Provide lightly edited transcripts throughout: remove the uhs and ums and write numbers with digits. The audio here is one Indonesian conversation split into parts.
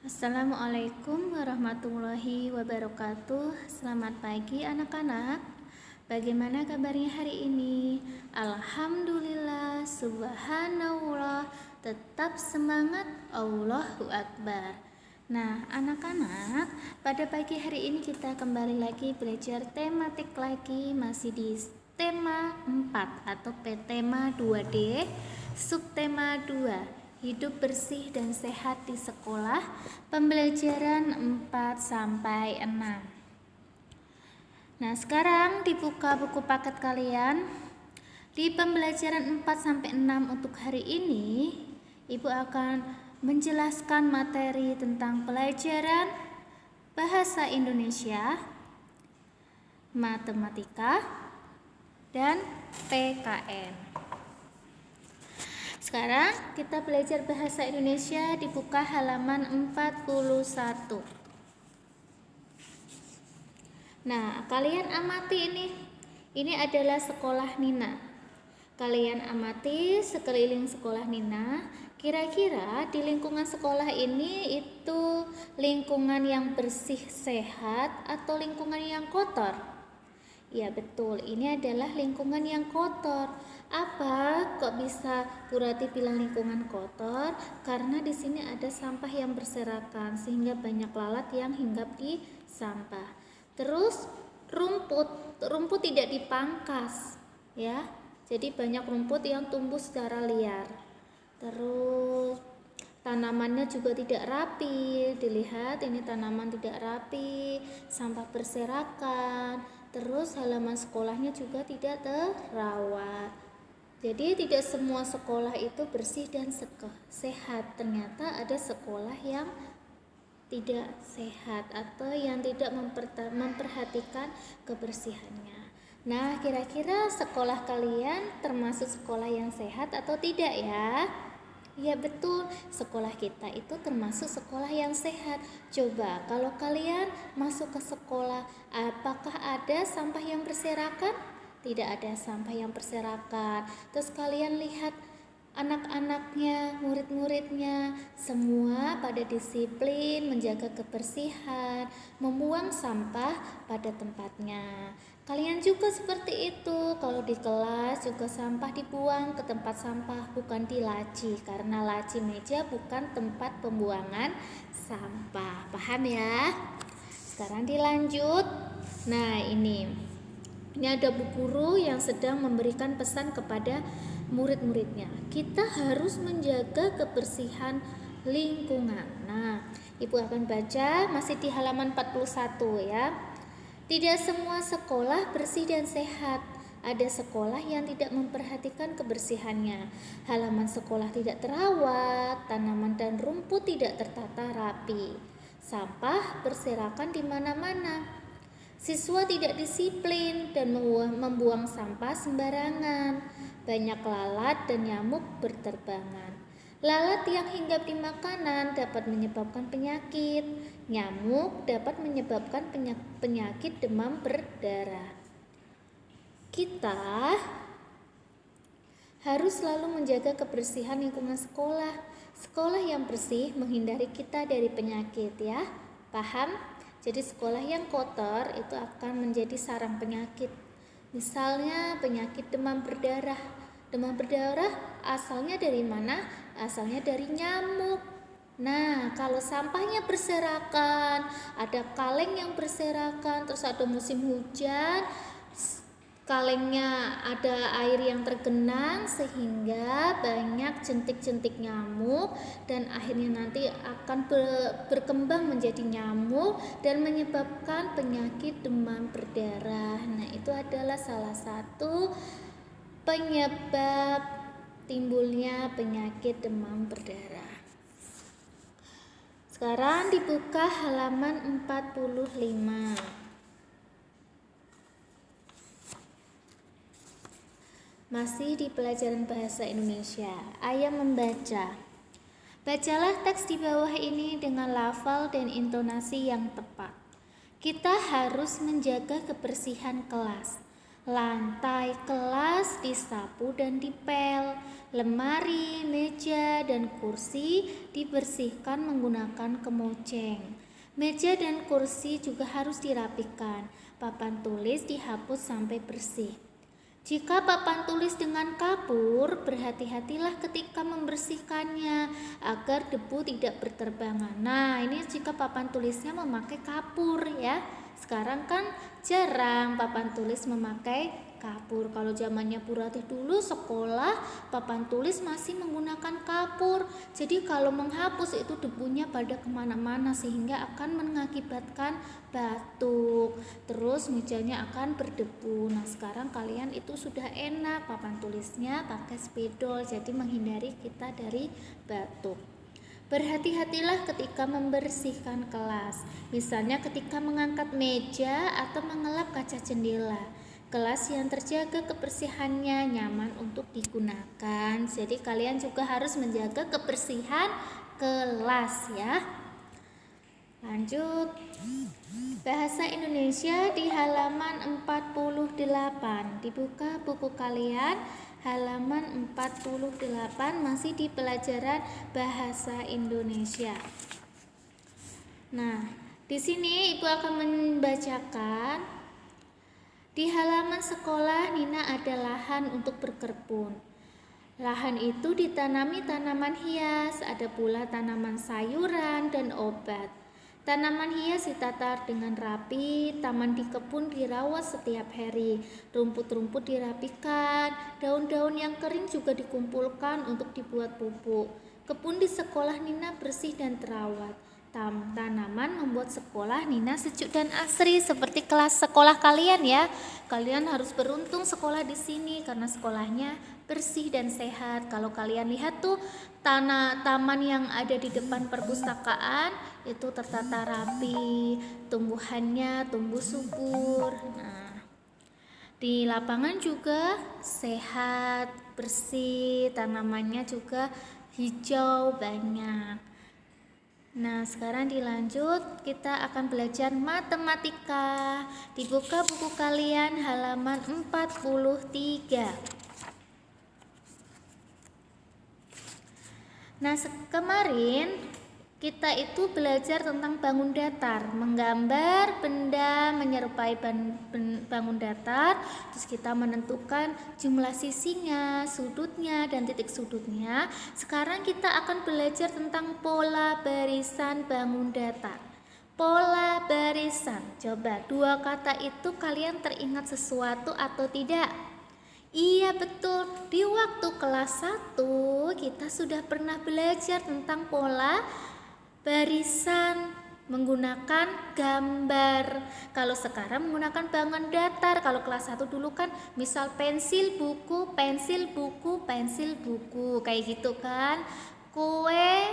Assalamualaikum warahmatullahi wabarakatuh. Selamat pagi anak-anak. Bagaimana kabarnya hari ini? Alhamdulillah, subhanallah, tetap semangat, Allahu Akbar. Nah anak-anak, pada pagi hari ini kita kembali lagi belajar tematik lagi, masih di tema 4 atau tema 2D, subtema 2, hidup bersih dan sehat di sekolah, pembelajaran 4 sampai 6. Nah, sekarang dibuka buku paket kalian. Di pembelajaran 4 sampai 6 untuk hari ini, Ibu akan menjelaskan materi tentang pelajaran bahasa Indonesia, matematika, dan PKN. Sekarang kita belajar bahasa Indonesia, dibuka halaman 41. Nah, kalian amati ini. Ini adalah sekolah Nina. Kalian amati sekeliling sekolah Nina. Kira-kira di lingkungan sekolah ini itu lingkungan yang bersih, sehat, atau lingkungan yang kotor? Ya betul, ini adalah lingkungan yang kotor. Apa kok bisa Bu Rati bilang lingkungan kotor? Karena di sini ada sampah yang berserakan sehingga banyak lalat yang hinggap di sampah. Terus rumput tidak dipangkas, ya. Jadi banyak rumput yang tumbuh secara liar. Terus tanamannya juga tidak rapi. Dilihat ini tanaman tidak rapi, sampah berserakan. Terus halaman sekolahnya juga tidak terawat. Jadi tidak semua sekolah itu bersih dan sehat. Ternyata ada sekolah yang tidak sehat atau yang tidak memperhatikan kebersihannya. Nah, kira-kira sekolah kalian termasuk sekolah yang sehat atau tidak ya? Ya betul, sekolah kita itu termasuk sekolah yang sehat. Coba kalau kalian masuk ke sekolah, apakah ada sampah yang berserakan? Tidak ada sampah yang berserakan. Terus kalian lihat anak-anaknya, murid-muridnya, semua pada disiplin menjaga kebersihan, membuang sampah pada tempatnya. Kalian juga seperti itu. Kalau di kelas juga sampah dibuang ke tempat sampah, bukan di laci, karena laci meja bukan tempat pembuangan sampah. Paham ya? Sekarang dilanjut. Nah, ini ada bu guru yang sedang memberikan pesan kepada murid-muridnya. Kita harus menjaga kebersihan lingkungan. Nah, Ibu akan baca masih di halaman 41 ya. Tidak semua sekolah bersih dan sehat. Ada sekolah yang tidak memperhatikan kebersihannya. Halaman sekolah tidak terawat, tanaman dan rumput tidak tertata rapi. Sampah berserakan di mana-mana. Siswa tidak disiplin dan membuang sampah sembarangan. Banyak lalat dan nyamuk berterbangan. Lalat yang hinggap di makanan dapat menyebabkan penyakit. Nyamuk dapat menyebabkan penyakit demam berdarah. Kita harus selalu menjaga kebersihan lingkungan sekolah. Sekolah yang bersih menghindari kita dari penyakit ya. Paham? Jadi sekolah yang kotor itu akan menjadi sarang penyakit. Misalnya penyakit demam berdarah. Demam berdarah asalnya dari mana? Asalnya dari nyamuk. Nah, kalau sampahnya berserakan, ada kaleng yang berserakan, terus ada musim hujan, kalengnya ada air yang tergenang sehingga banyak jentik-jentik nyamuk dan akhirnya nanti akan berkembang menjadi nyamuk dan menyebabkan penyakit demam berdarah. Nah, itu adalah salah satu penyebab timbulnya penyakit demam berdarah. Sekarang dibuka halaman 45. Masih di pelajaran bahasa Indonesia. Ayah membaca. Bacalah teks di bawah ini dengan lafal dan intonasi yang tepat. Kita harus menjaga kebersihan kelas. Lantai kelas disapu dan dipel. Lemari, meja, dan kursi dibersihkan menggunakan kemoceng. Meja dan kursi juga harus dirapikan. Papan tulis dihapus sampai bersih. Jika papan tulis dengan kapur, berhati-hatilah ketika membersihkannya agar debu tidak berterbangan. Nah, ini jika papan tulisnya memakai kapur ya. Sekarang kan jarang papan tulis memakai kapur. Kalau zamannya Bu Ratih dulu sekolah, papan tulis masih menggunakan kapur. Jadi kalau menghapus itu debunya pada kemana-mana sehingga akan mengakibatkan batuk. Terus mejanya akan berdebu. Nah sekarang kalian itu sudah enak, papan tulisnya pakai spidol, jadi menghindari kita dari batuk. Berhati-hatilah ketika membersihkan kelas, misalnya ketika mengangkat meja atau mengelap kaca jendela. Kelas yang terjaga kebersihannya nyaman untuk digunakan. Jadi kalian juga harus menjaga kebersihan kelas ya. Lanjut. Bahasa Indonesia di halaman 48. Dibuka buku kalian halaman 48, masih di pelajaran bahasa Indonesia. Nah, di sini Ibu akan membacakan, di halaman sekolah Nina ada lahan untuk berkebun. Lahan itu ditanami tanaman hias, ada pula tanaman sayuran dan obat. Tanaman hias ditata dengan rapi, taman di kebun dirawat setiap hari, rumput-rumput dirapikan, daun-daun yang kering juga dikumpulkan untuk dibuat pupuk. Kebun di sekolah Nina bersih dan terawat. Tanaman membuat sekolah Nina sejuk dan asri seperti kelas sekolah kalian ya. Kalian harus beruntung sekolah di sini karena sekolahnya bersih dan sehat. Kalau kalian lihat tuh taman yang ada di depan perpustakaan itu tertata rapi, tumbuhannya tumbuh subur. Nah, di lapangan juga sehat, bersih, tanamannya juga hijau banyak. Nah, sekarang dilanjut, kita akan belajar matematika. Dibuka buku kalian halaman 43. Nah, kemarin kita itu belajar tentang bangun datar, menggambar benda menyerupai bangun datar, terus kita menentukan jumlah sisinya, sudutnya, dan titik sudutnya. Sekarang kita akan belajar tentang pola barisan bangun datar. Pola barisan, coba dua kata itu kalian teringat sesuatu atau tidak? Iya betul, di waktu kelas 1 kita sudah pernah belajar tentang pola barisan menggunakan gambar. Kalau sekarang menggunakan bangun datar. Kalau kelas 1 dulu kan misal pensil buku, pensil buku, pensil buku, kayak gitu kan. Kue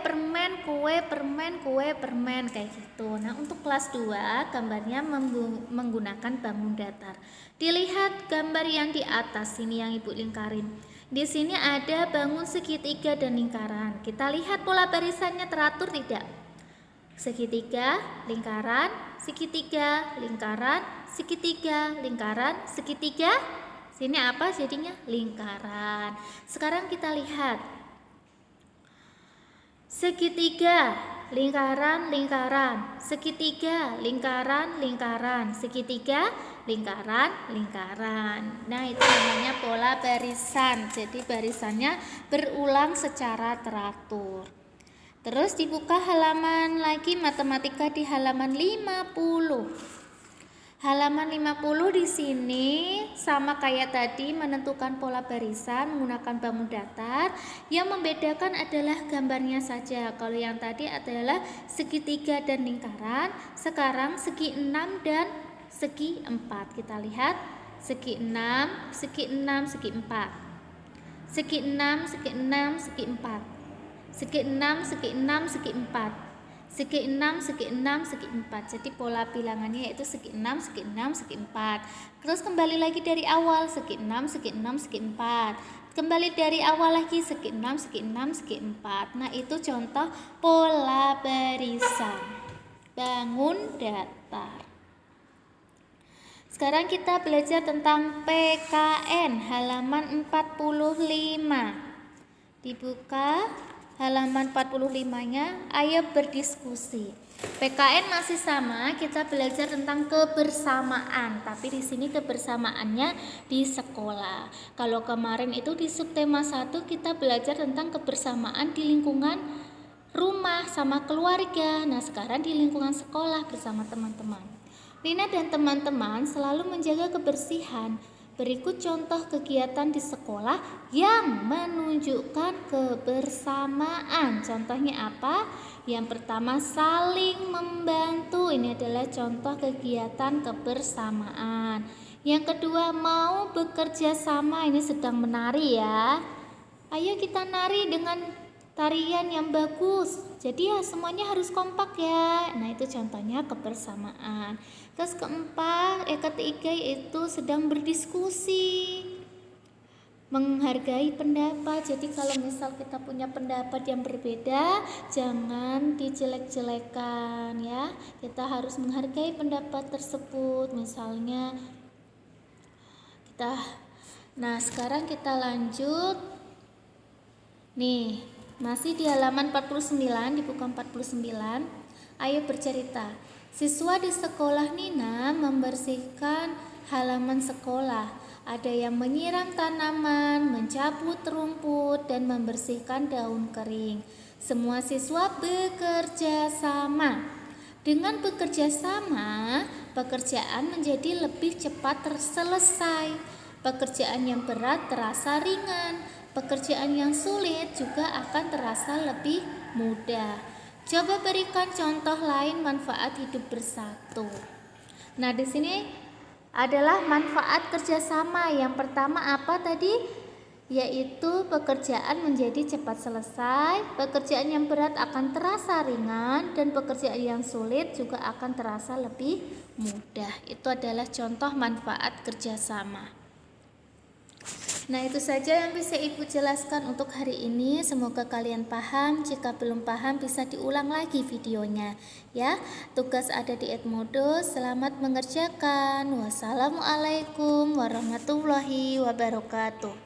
permen, kue permen, kue permen, kayak gitu. Nah untuk kelas 2 gambarnya menggunakan bangun datar. Dilihat gambar yang di atas sini yang Ibu lingkarin. Di sini ada bangun segitiga dan lingkaran. Kita lihat pola barisannya teratur tidak? Segitiga, lingkaran, segitiga, lingkaran, segitiga, lingkaran, segitiga. Sini apa jadinya? Lingkaran. Sekarang kita lihat. Segitiga, lingkaran, lingkaran, segitiga, lingkaran, lingkaran, segitiga, lingkaran, lingkaran. Nah itu namanya pola barisan. Jadi barisannya berulang secara teratur. Terus dibuka halaman lagi matematika di halaman 50. Halaman 50 di sini sama kayak tadi, menentukan pola barisan menggunakan bangun datar. Yang membedakan adalah gambarnya saja. Kalau yang tadi adalah segitiga dan lingkaran, sekarang segi 6 dan segi 4. Kita lihat segi 6, segi 6, segi 4. Segi 6, segi 6, segi 4. Segi 6, segi 6, segi 4. Segi 6, segi 6, segi 4. Jadi pola bilangannya yaitu segi 6, segi 6, segi 4. Terus kembali lagi dari awal, segi 6, segi 6, segi 4. Kembali dari awal lagi, segi 6, segi 6, segi 4. Nah itu contoh pola barisan bangun datar. Sekarang kita belajar tentang PKN halaman 45. Dibuka halaman 45-nya, ayo berdiskusi. PKN masih sama, kita belajar tentang kebersamaan, tapi di sini kebersamaannya di sekolah. Kalau kemarin itu di subtema 1 kita belajar tentang kebersamaan di lingkungan rumah sama keluarga. Nah, sekarang di lingkungan sekolah bersama teman-teman. Nina dan teman-teman selalu menjaga kebersihan. Berikut contoh kegiatan di sekolah yang menunjukkan kebersamaan. Contohnya apa? Yang pertama, saling membantu. Ini adalah contoh kegiatan kebersamaan. Yang kedua, mau bekerja sama. Ini sedang menari ya. Ayo kita nari dengan tarian yang bagus. Jadi ya semuanya harus kompak ya. Nah, itu contohnya kebersamaan. Terus ketiga itu sedang berdiskusi. Menghargai pendapat. Jadi kalau misal kita punya pendapat yang berbeda, jangan dijelek-jelekan ya. Kita harus menghargai pendapat tersebut. Misalnya Nah, sekarang kita lanjut. Nih, masih di halaman 49, di buku 49. Ayo bercerita. Siswa di sekolah Nina membersihkan halaman sekolah. Ada yang menyiram tanaman, mencabut rumput, dan membersihkan daun kering. Semua siswa bekerja sama. Dengan bekerja sama, pekerjaan menjadi lebih cepat selesai. Pekerjaan yang berat terasa ringan. Pekerjaan yang sulit juga akan terasa lebih mudah. Coba berikan contoh lain manfaat hidup bersatu. Nah, di sini adalah manfaat kerjasama. Yang pertama apa tadi? Yaitu pekerjaan menjadi cepat selesai, pekerjaan yang berat akan terasa ringan, dan pekerjaan yang sulit juga akan terasa lebih mudah. Itu adalah contoh manfaat kerjasama. Nah, itu saja yang bisa Ibu jelaskan untuk hari ini. Semoga kalian paham. Jika belum paham bisa diulang lagi videonya ya. Tugas ada di Edmodo. Selamat mengerjakan. Wassalamualaikum warahmatullahi wabarakatuh.